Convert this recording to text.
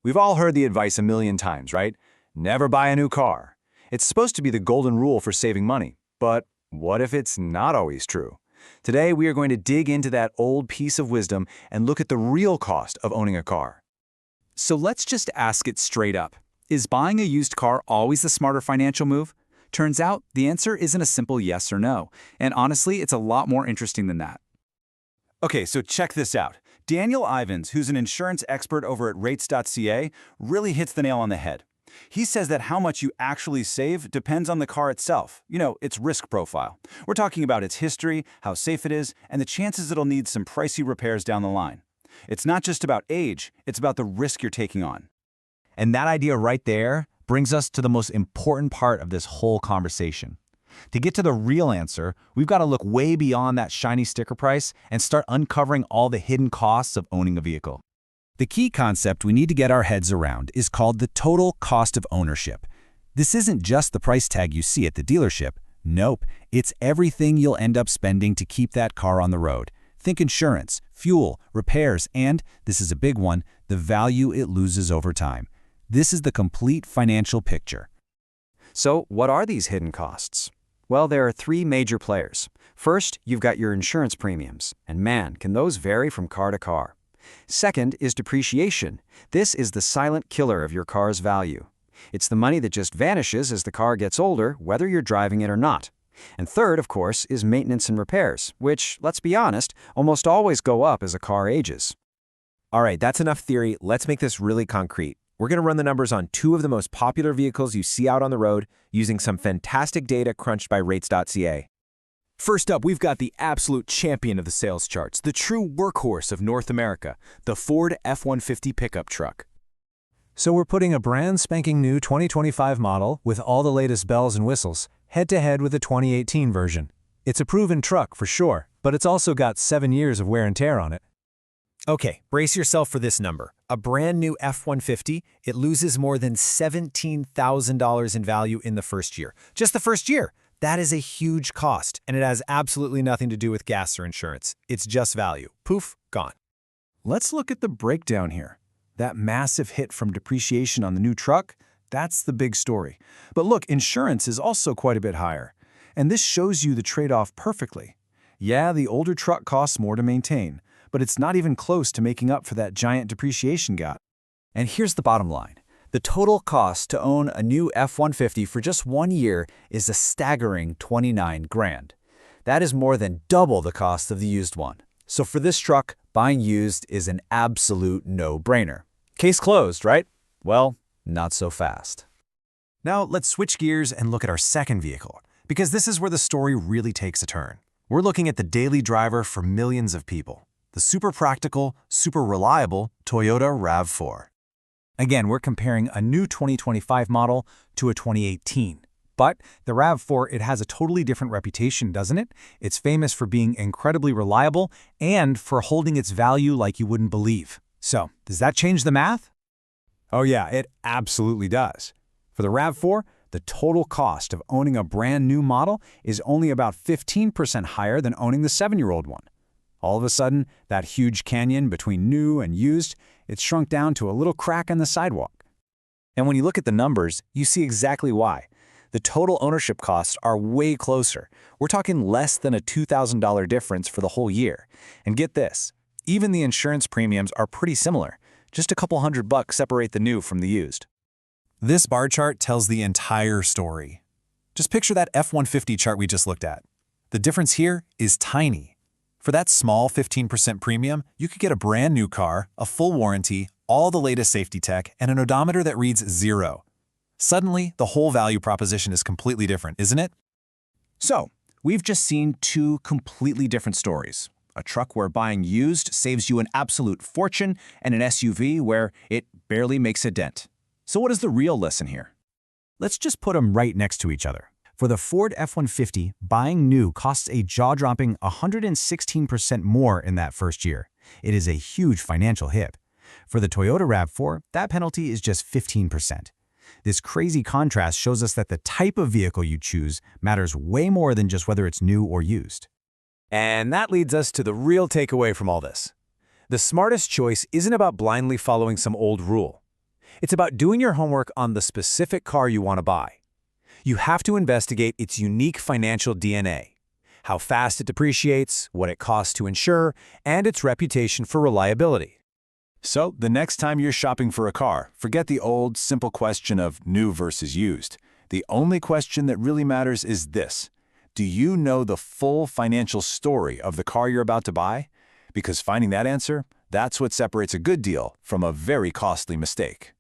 We've all heard the advice a million times, right? Never buy a new car. It's supposed to be the golden rule for saving money, but what if it's not always true? Today, we are going to dig into that old piece of wisdom and look at the real cost of owning a car. So let's just ask it straight up. Is buying a used car always the smarter financial move? Turns out, the answer isn't a simple yes or no. And honestly, it's a lot more interesting than that. Okay, so check this out. Daniel Ivins, who's an insurance expert over at Rates.ca, really hits the nail on the head. He says that how much you actually save depends on the car itself, its risk profile. We're talking about its history, how safe it is, and the chances it'll need some pricey repairs down the line. It's not just about age, it's about the risk you're taking on. And that idea right there brings us to the most important part of this whole conversation. To get to the real answer, we've got to look way beyond that shiny sticker price and start uncovering all the hidden costs of owning a vehicle. The key concept we need to get our heads around is called the total cost of ownership. This isn't just the price tag you see at the dealership. Nope, it's everything you'll end up spending to keep that car on the road. Think insurance, fuel, repairs, and, this is a big one, the value it loses over time. This is the complete financial picture. So, what are these hidden costs? Well, there are three major players. First, you've got your insurance premiums, and man, can those vary from car to car. Second is depreciation. This is the silent killer of your car's value. It's the money that just vanishes as the car gets older, whether you're driving it or not. And third, of course, is maintenance and repairs, which, let's be honest, almost always go up as a car ages. All right, that's enough theory. Let's make this really concrete. We're going to run the numbers on two of the most popular vehicles you see out on the road using some fantastic data crunched by Rates.ca. First up, we've got the absolute champion of the sales charts, the true workhorse of North America, the Ford F-150 pickup truck. So we're putting a brand spanking new 2025 model with all the latest bells and whistles head-to-head with the 2018 version. It's a proven truck for sure, but it's also got 7 years of wear and tear on it. Okay, brace yourself for this number. A brand new F-150, it loses more than $17,000 in value in the first year. Just the first year. That is a huge cost, and it has absolutely nothing to do with gas or insurance. It's just value. Poof, gone. Let's look at the breakdown here. That massive hit from depreciation on the new truck, that's the big story. But look, insurance is also quite a bit higher. And this shows you the trade-off perfectly. Yeah, the older truck costs more to maintain, but it's not even close to making up for that giant depreciation gap. And here's the bottom line. The total cost to own a new F-150 for just 1 year is a staggering $29 grand. That is more than double the cost of the used one. So for this truck, buying used is an absolute no-brainer. Case closed, right? Well, not so fast. Now let's switch gears and look at our second vehicle, because this is where the story really takes a turn. We're looking at the daily driver for millions of people, the super practical, super reliable Toyota RAV4. Again, we're comparing a new 2025 model to a 2018. But the RAV4, it has a totally different reputation, doesn't it? It's famous for being incredibly reliable and for holding its value like you wouldn't believe. So, does that change the math? Oh yeah, it absolutely does. For the RAV4, the total cost of owning a brand new model is only about 15% higher than owning the 7-year-old one. All of a sudden, that huge canyon between new and used, it's shrunk down to a little crack in the sidewalk. And when you look at the numbers, you see exactly why. The total ownership costs are way closer. We're talking less than a $2,000 difference for the whole year. And get this, even the insurance premiums are pretty similar. Just a couple $100 separate the new from the used. This bar chart tells the entire story. Just picture that F-150 chart we just looked at. The difference here is tiny. For that small 15% premium, you could get a brand new car, a full warranty, all the latest safety tech, and an odometer that reads 0. Suddenly, the whole value proposition is completely different, isn't it? So, we've just seen two completely different stories. A truck where buying used saves you an absolute fortune, and an SUV where it barely makes a dent. So what is the real lesson here? Let's just put them right next to each other. For the Ford F-150, buying new costs a jaw-dropping 116% more in that first year. It is a huge financial hit. For the Toyota RAV4, that penalty is just 15%. This crazy contrast shows us that the type of vehicle you choose matters way more than just whether it's new or used. And that leads us to the real takeaway from all this. The smartest choice isn't about blindly following some old rule. It's about doing your homework on the specific car you want to buy. You have to investigate its unique financial DNA, how fast it depreciates, what it costs to insure, and its reputation for reliability. So, the next time you're shopping for a car, forget the old, simple question of new versus used. The only question that really matters is this: do you know the full financial story of the car you're about to buy? Because finding that answer, that's what separates a good deal from a very costly mistake.